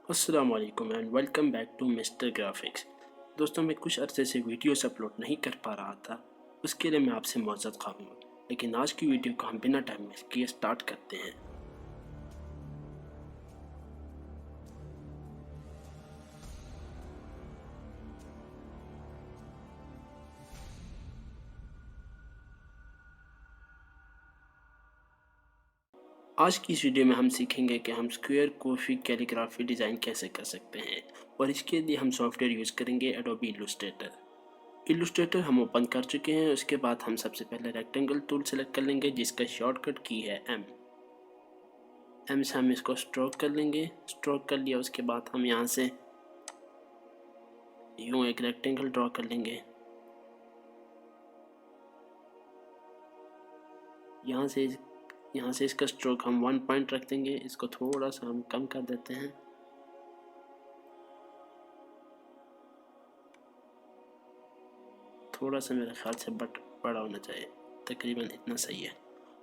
अस्सलाम वालेकुम and welcome back to mister graphics. दोस्तों, मैं कुछ अरसे से वीडियोस अपलोड नहीं कर पा रहा था, उसके लिए मैं आपसे माज़रत ख़्वाह हूँ। लेकिन आज की वीडियो को हम बिना टाइम वेस्ट किए स्टार्ट करते हैं। आज की इस वीडियो में हम सीखेंगे कि हम स्क्वायर कॉफ़ी कैलीग्राफी डिज़ाइन कैसे कर सकते हैं, और इसके लिए हम सॉफ्टवेयर यूज़ करेंगे एडोबी इलस्ट्रेटर। इलस्ट्रेटर हम ओपन कर चुके हैं। उसके बाद हम सबसे पहले रेक्टेंगल टूल सेलेक्ट कर लेंगे, जिसका शॉर्टकट की है एम से हम इसको स्ट्रोक कर लेंगे। स्ट्रोक कर लिया, उसके बाद हम यहाँ से यूँ एक रेक्टेंगल ड्रॉ कर लेंगे। यहाँ से इसका स्ट्रोक हम 1 पॉइंट रख देंगे। इसको थोड़ा सा हम कम कर देते हैं। थोड़ा सा मेरे ख्याल से बड़ा होना चाहिए, तकरीबन इतना सही है।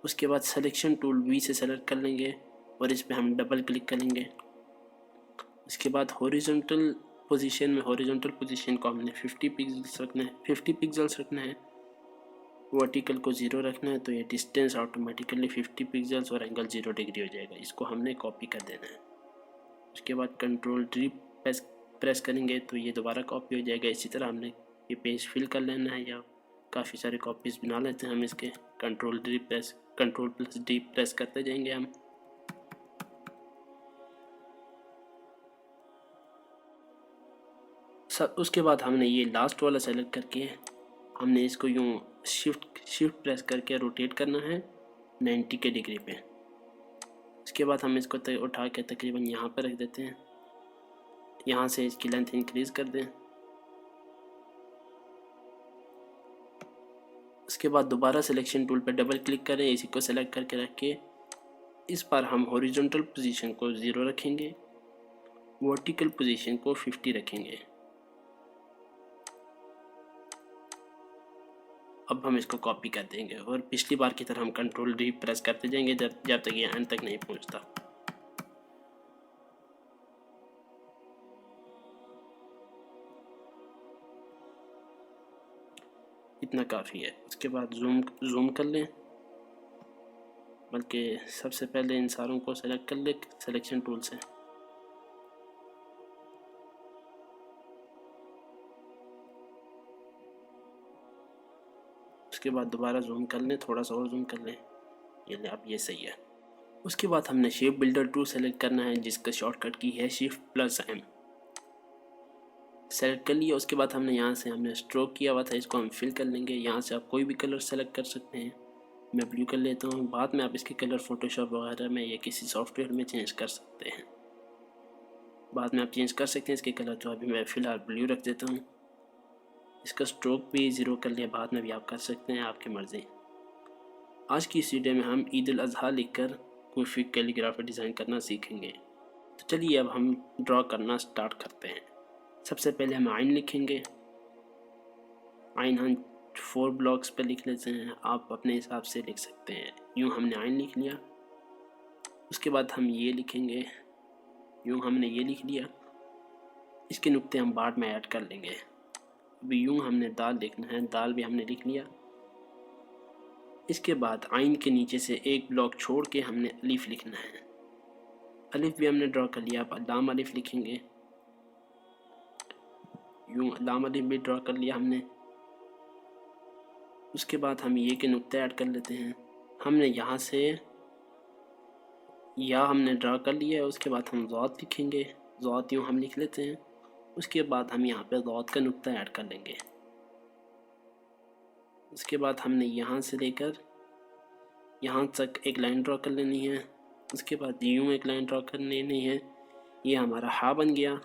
उसके बाद सिलेक्शन टूल वी से सेलेक्ट कर लेंगे और इस पर हम डबल क्लिक करेंगे। उसके बाद हॉरिजॉन्टल पोजीशन को हमने 50 पिक्सल्स रखना है। वर्टिकल को 0 रखना है, तो ये डिस्टेंस ऑटोमेटिकली 50 पिक्सल्स और एंगल 0 डिग्री हो जाएगा। इसको हमने कॉपी कर देना है। उसके बाद कंट्रोल डी प्रेस करेंगे तो ये दोबारा कॉपी हो जाएगा। इसी तरह हमने ये पेज फिल कर लेना है, या काफ़ी सारे कॉपीज़ बना लेते हैं हम इसके। कंट्रोल प्लस डी प्रेस करते जाएंगे हम। उसके बाद हमने ये लास्ट वाला सेलेक्ट करके हमने इसको यूँ शिफ्ट प्रेस करके रोटेट करना है 90 के डिग्री पे। उसके बाद हम इसको उठा के तकरीबन यहाँ पर रख देते हैं। यहाँ से इसकी लेंथ इंक्रीज़ कर दें। उसके बाद दोबारा सिलेक्शन टूल पर डबल क्लिक करें, इसी को सेलेक्ट करके रख के इस बार हम हॉरिजॉन्टल पोजीशन को 0 रखेंगे, वर्टिकल पोजीशन को 50 रखेंगे। अब हम इसको कॉपी कर देंगे और पिछली बार की तरह हम कंट्रोल डी प्रेस करते जाएंगे जब तक ये एंड तक नहीं पहुंचता। इतना काफ़ी है। उसके बाद जूम कर लें, बल्कि सबसे पहले इन सारों को सेलेक्ट कर ले सिलेक्शन टूल से। उसके बाद दोबारा जूम कर लें, थोड़ा सा और जूम कर लें। ये ले, अब ये सही है। उसके बाद हमने शेप बिल्डर टूल सेलेक्ट करना है, जिसका शॉर्टकट की है शिफ्ट प्लस एम। सेलेक्ट कर लिया। उसके बाद हमने स्ट्रोक किया हुआ था, इसको हम फिल कर लेंगे। यहाँ से आप कोई भी कलर सेलेक्ट कर सकते हैं। मैं ब्लू कर लेता हूँ। बाद में आप इसके कलर फोटोशॉप वगैरह में या किसी सॉफ्टवेयर में चेंज कर सकते हैं। बाद में आप चेंज कर सकते हैं इसके कलर, तो अभी मैं फ़िलहाल ब्लू रख देता हूँ। इसका स्ट्रोक भी 0 कर लिया, बाद में भी आप कर सकते हैं, आपकी मर्ज़ी। आज की इस वीडियो में हम ईद उल अज़हा लिखकर कॉफ़ी कैलीग्राफी डिज़ाइन करना सीखेंगे। तो चलिए अब हम ड्रॉ करना स्टार्ट करते हैं। सबसे पहले हम आइन लिखेंगे। आइन हम 4 ब्लॉक्स पे लिख लेते हैं, आप अपने हिसाब से लिख सकते हैं। यूँ हमने आइन लिख लिया। उसके बाद हम ये लिखेंगे। यूँ हमने ये लिख लिया। इसके नुक्ते हम बाद में ऐड कर लेंगे। अभी यूँ हमने दाल लिखना है, दाल भी हमने लिख लिया। इसके बाद आइन के नीचे से एक ब्लॉक छोड़ के हमने अलिफ लिखना है। अलिफ भी हमने ड्रॉ कर लिया। अब लाम अलिफ लिखेंगे। यूँ लाम अलिफ भी ड्रॉ कर लिया हमने। उसके बाद हम ये के नुक्ते ऐड कर लेते हैं। हमने यहाँ से या हमने ड्रा कर लिया है। उसके बाद हम ज़ौत लिखेंगे। ज़ौत यूँ हम लिख लेते हैं। उसके बाद हम यहाँ पे ज़ौत का नुक्ता ऐड कर लेंगे। उसके बाद हमने यहाँ से लेकर यहाँ तक एक लाइन ड्रॉ कर लेनी है। उसके बाद यूँ एक लाइन ड्रॉ कर लेनी है। ये हमारा हा बन गया।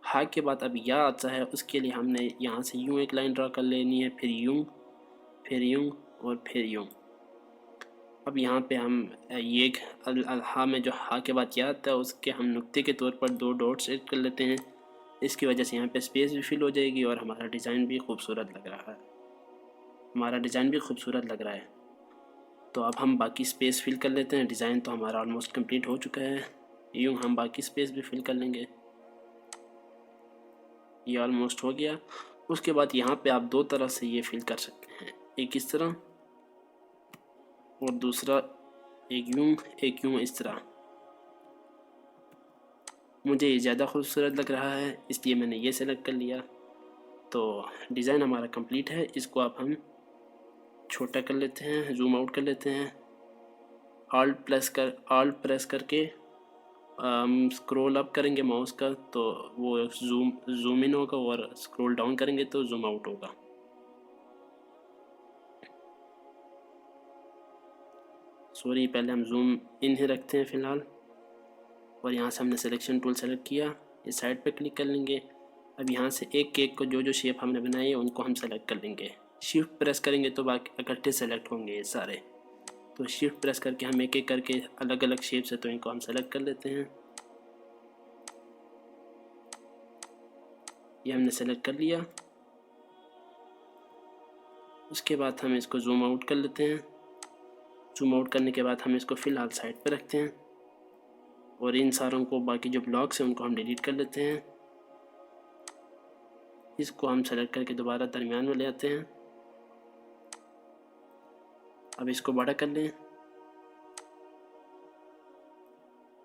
हा के बाद अब या आता है, उसके लिए हमने यहाँ से यूँ एक लाइन ड्रॉ कर लेनी है, फिर यूँ और फिर यूँ। अब यहाँ पे हम ये हा में जो हा के बाद या आता है, उसके हम नुक्ते के तौर पर 2 डॉट्स ऐड कर लेते हैं। इसकी वजह से यहाँ पे स्पेस भी फिल हो जाएगी और हमारा डिज़ाइन भी खूबसूरत लग रहा है। तो अब हम बाकी स्पेस फिल कर लेते हैं। डिज़ाइन तो हमारा ऑलमोस्ट कंप्लीट हो चुका है। यूँ हम बाकी स्पेस भी फिल कर लेंगे। ये ऑलमोस्ट हो गया। उसके बाद यहाँ पे आप दो तरह से ये फिल कर सकते हैं, एक इस तरह और दूसरा एक यूँ इस तरह। मुझे ये ज़्यादा खूबसूरत लग रहा है इसलिए मैंने ये सेलेक्ट कर लिया। तो डिज़ाइन हमारा कंप्लीट है। इसको अब हम छोटा कर लेते हैं, जूम आउट कर लेते हैं। ऑल्ट प्रेस करके स्क्रॉल अप करेंगे माउस का तो वो जूम इन होगा और स्क्रॉल डाउन करेंगे तो जूम आउट होगा। सॉरी, पहले हम जूम इन ही रखते हैं फ़िलहाल। और यहाँ से हमने सिलेक्शन टूल सेलेक्ट किया, ये साइड पे क्लिक कर लेंगे। अब यहाँ से एक केक को जो शेप हमने बनाई है उनको हम सेलेक्ट कर लेंगे। शिफ्ट प्रेस करेंगे तो बाकी इकट्ठे सेलेक्ट होंगे ये सारे। तो शिफ्ट प्रेस करके हम एक एक करके अलग अलग शेप से तो इनको हम सेलेक्ट कर लेते हैं। ये हमने सेलेक्ट कर लिया। उसके बाद हम इसको जूम आउट कर लेते हैं। जूम आउट करने के बाद हम इसको फ़िलहाल साइड पे रखते हैं और इन सारों को, बाकी जो ब्लॉक्स हैं उनको हम डिलीट कर लेते हैं। इसको हम सेलेक्ट करके दोबारा दरमियान में ले आते हैं। अब इसको बड़ा कर लें।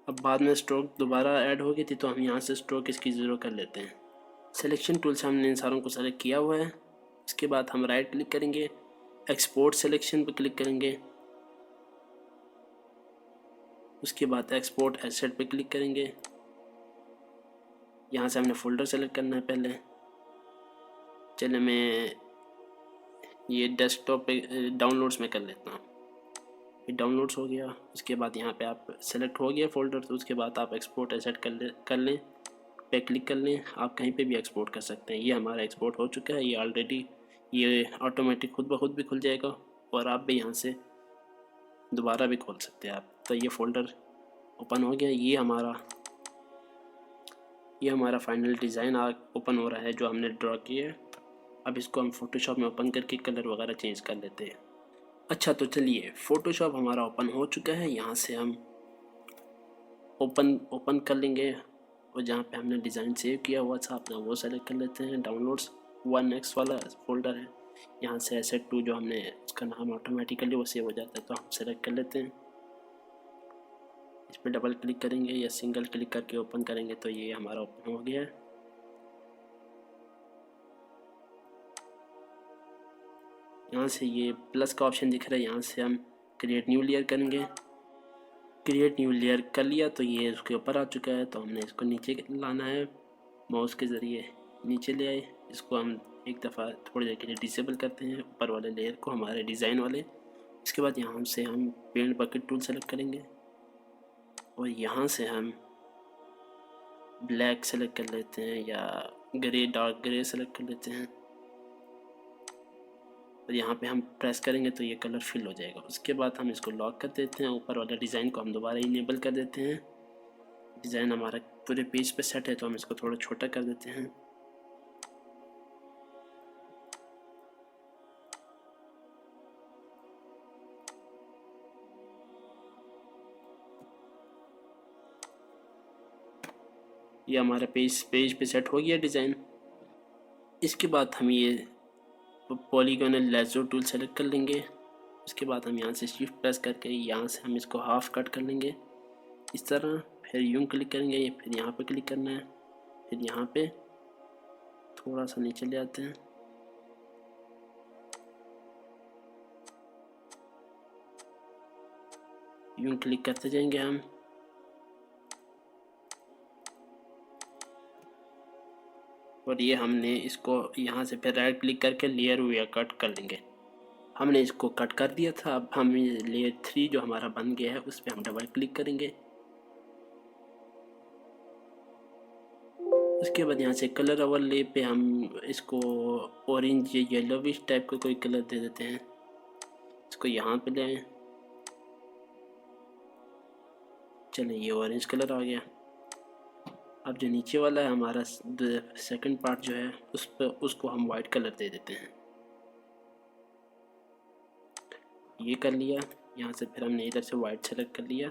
अब बाद में स्ट्रोक दोबारा ऐड हो गई थी तो हम यहाँ से स्ट्रोक इसकी ज़ीरो कर लेते हैं। सिलेक्शन टूल से हमने इन सारों को सेलेक्ट किया हुआ है। उसके बाद हम राइट क्लिक करेंगे, एक्सपोर्ट सिलेक्शन पर क्लिक करेंगे। उसके बाद एक्सपोर्ट एसेट पे क्लिक करेंगे। यहाँ से हमने फ़ोल्डर सेलेक्ट करना है पहले। चले मैं ये डेस्कटॉप पे डाउनलोड्स में कर लेता हूँ। ये डाउनलोड्स हो गया। उसके बाद यहाँ पे आप सेलेक्ट हो गया फ़ोल्डर, तो उसके बाद आप एक्सपोर्ट एसेट कर लें पे क्लिक कर लें। आप कहीं पे भी एक्सपोर्ट कर सकते हैं। ये हमारा एक्सपोर्ट हो चुका है। ये ऑलरेडी ये ऑटोमेटिक खुद ब खुद भी खुल जाएगा और आप भी यहाँ से दोबारा भी खोल सकते हैं आप। तो ये फ़ोल्डर ओपन हो गया। ये हमारा फाइनल डिज़ाइन ओपन हो रहा है जो हमने ड्रॉ किया है। अब इसको हम फ़ोटोशॉप में ओपन करके कलर वगैरह चेंज कर लेते हैं। अच्छा, तो चलिए, फ़ोटोशॉप हमारा ओपन हो चुका है। यहाँ से हम ओपन कर लेंगे और जहाँ पे हमने डिज़ाइन सेव किया हुआ था अपना वो सेलेक्ट कर लेते हैं। डाउनलोड्स 1x वाला फ़ोल्डर है। यहाँ से एसेट 2 जो हमने उसका नाम ऑटोमेटिकली वो सेव हो जाता है तो हम सेलेक्ट कर लेते हैं। इस पर डबल क्लिक करेंगे या सिंगल क्लिक करके ओपन करेंगे तो ये हमारा ओपन हो गया है। यहाँ से ये प्लस का ऑप्शन दिख रहा है, यहाँ से हम क्रिएट न्यू लेयर करेंगे। क्रिएट न्यू लेयर कर लिया तो ये उसके ऊपर आ चुका है। तो हमने इसको नीचे लाना है, माउस के ज़रिए नीचे ले आए। इसको हम एक दफ़ा थोड़ी देर के लिए डिसेबल करते हैं ऊपर वाले लेयर को, हमारे डिज़ाइन वाले। इसके बाद यहाँ से हम पेंट बकेट टूल सेलेक्ट करेंगे और यहाँ से हम ब्लैक सेलेक्ट कर लेते हैं या ग्रे, डार्क ग्रे सेलेक्ट कर लेते हैं और यहाँ पे हम प्रेस करेंगे तो ये कलर फिल हो जाएगा। उसके बाद हम इसको लॉक कर देते हैं। ऊपर वाला डिज़ाइन को हम दोबारा इनेबल कर देते हैं। डिज़ाइन हमारा पूरे पेज पे सेट है तो हम इसको थोड़ा छोटा कर देते हैं। ये हमारा पेज पे सेट हो गया डिज़ाइन। इसके बाद हम ये पॉलीगोनल लेज़र टूल सेलेक्ट कर लेंगे। उसके बाद हम यहाँ से शिफ्ट प्रेस करके यहाँ से हम इसको हाफ कट कर लेंगे इस तरह। फिर यूँ क्लिक करेंगे, फिर यहाँ पे क्लिक करना है, फिर यहाँ पे थोड़ा सा नीचे ले आते हैं। यूँ क्लिक करते जाएंगे हम। और ये हमने इसको यहाँ से फिर राइट क्लिक करके लेयर या कट कर लेंगे। हमने इसको कट कर दिया था। अब हम लेयर 3 जो हमारा बन गया है उस पर हम डबल क्लिक करेंगे। उसके बाद यहाँ से कलर ओवरले पे हम इसको ऑरेंज या येलोविश टाइप का कोई कलर दे देते हैं। इसको यहाँ पे ले आए। चलिए, ये ऑरेंज कलर आ गया। अब जो नीचे वाला है हमारा सेकंड पार्ट जो है उसको हम वाइट कलर दे देते हैं। ये कर लिया। यहाँ से फिर हमने इधर से वाइट सेलेक्ट कर लिया।